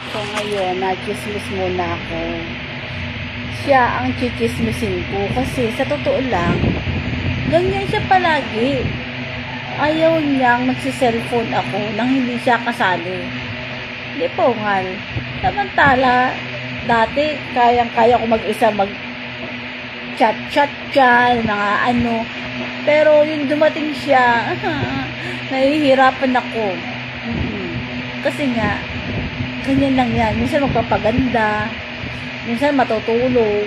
So ngayon, na-chismis muna ako. Siya ang chichismisin ko kasi sa totoo lang, ganyan siya palagi. Ayaw niyang magsi-cellphone ako nang hindi siya kasali. Hindi po nga. Samantala, dati kayang-kaya ko mag-isa chat-chat dyan, mga ano. Pero yung dumating siya, nahihirapan ako. Kasi nga, ganyan lang yan. Minsan magpapaganda, minsan matutulog.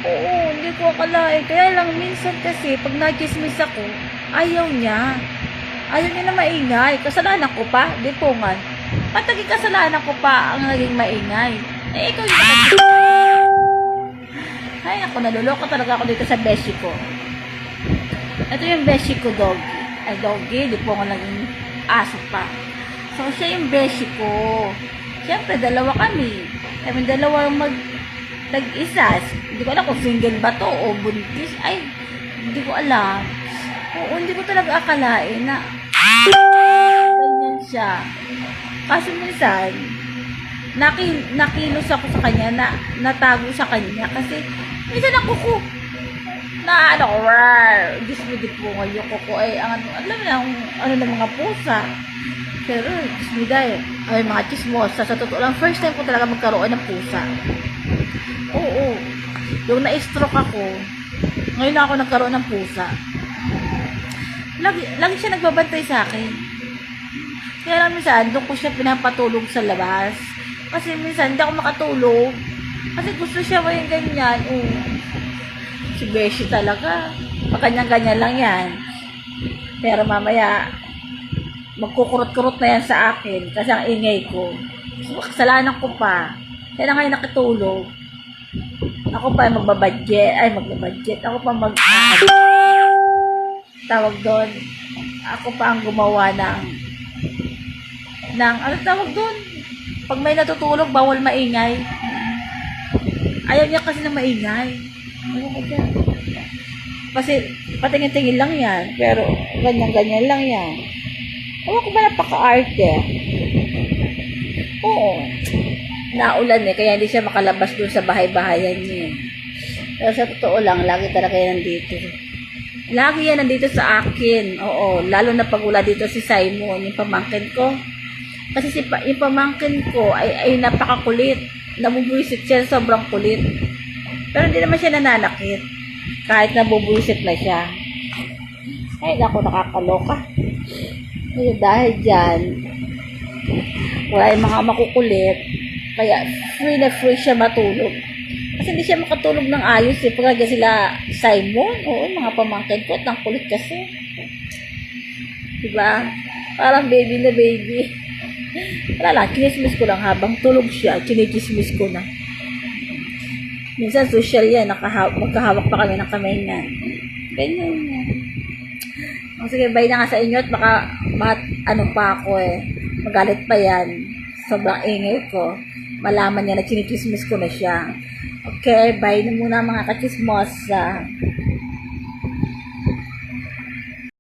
Oo, hindi ko akalain. Kaya lang minsan kasi, pag na-chismis ako, ayaw niya. Ayaw niya na maingay. Kasalanan ko pa. Di po nga. Pataging kasalanan ko pa ang naging maingay. Eh, ikaw yung ay, ako, naluloko talaga ako dito sa beshi ko. Ito yung beshi ko, doggy. Ay, doggy, di po nga naging aso pa. So, siya yung beshi ko. Siyempre, dalawa kami. Kami dalawa tag-isa. Hindi ko alam kung single ba to o buntis. Ay, hindi ko alam. Oo, hindi ko talaga akalain na ganyan siya. Kasi minsan, nakilos ako sa kanya, natago sa kanya. Kasi, minsan ako ko, Diyos mo di po ngayon ko ay, alam mo na, ng mga pusa. Pero, Diyos mo dahil, ay, mga chismosa. Sa totoo lang, first time ko talaga magkaroon ng pusa. Oo. Yung na-stroke ako, ngayon lang ako nagkaroon ng pusa. Lagi siya nagbabantay sa akin. Kaya lang minsan, doon ko siya pinapatulog sa labas. Kasi minsan, hindi ako makatulog. Kasi gusto siya mo yung ganyan. Si Beshi talaga. Pagkanyan-ganyan lang yan. Pero mamaya, magkukurot-kurot na yan sa akin. Kasi ang ingay ko. So, kasalanan ko pa. Kaya na kayo nakitulog. Ako pa magbabudget. Ako pa tawag doon. Ako pa ang gumawa ng ano tawag doon? Pag may natutulog, bawal maingay. Ayaw niya kasi na maingay. Kasi patingin-tingin lang yan. Pero ganyan-ganyan lang yan. Ewan ko ba napaka-arte? Oo. Naulan kaya hindi siya makalabas doon sa bahay-bahayan niya. Pero sa totoo lang, lagi talaga yan nandito. Lagi yan nandito sa akin. Oo, lalo na pag wala dito si Simon, yung pamangkin ko. Kasi yung pamangkin ko ay napakakulit. Nabubuisit siya, sobrang kulit. Pero hindi naman siya nananakit. Kahit nabubuisit na siya. Ay, naku, nakakaloka. Dahil dyan, wala yung mga makukulit. Kaya free na free siya matulog. Kasi hindi siya makatulog ng ayos pag sila Simon, oo, mga pamangkin ko, at ang kulit kasi. Diba? Parang baby na baby. Wala lang, kinismis ko lang habang tulog siya, kinikismis ko na. Minsan social yan, magkahawak pa kami ng kamay na. Ganyan yan. Sige, bye na nga sa inyo at baka ano pa ako magalit pa yan. Sobrang ingay ko. Malaman niya na kinikismis ko na siya. Okay, bye na muna mga kachismosa.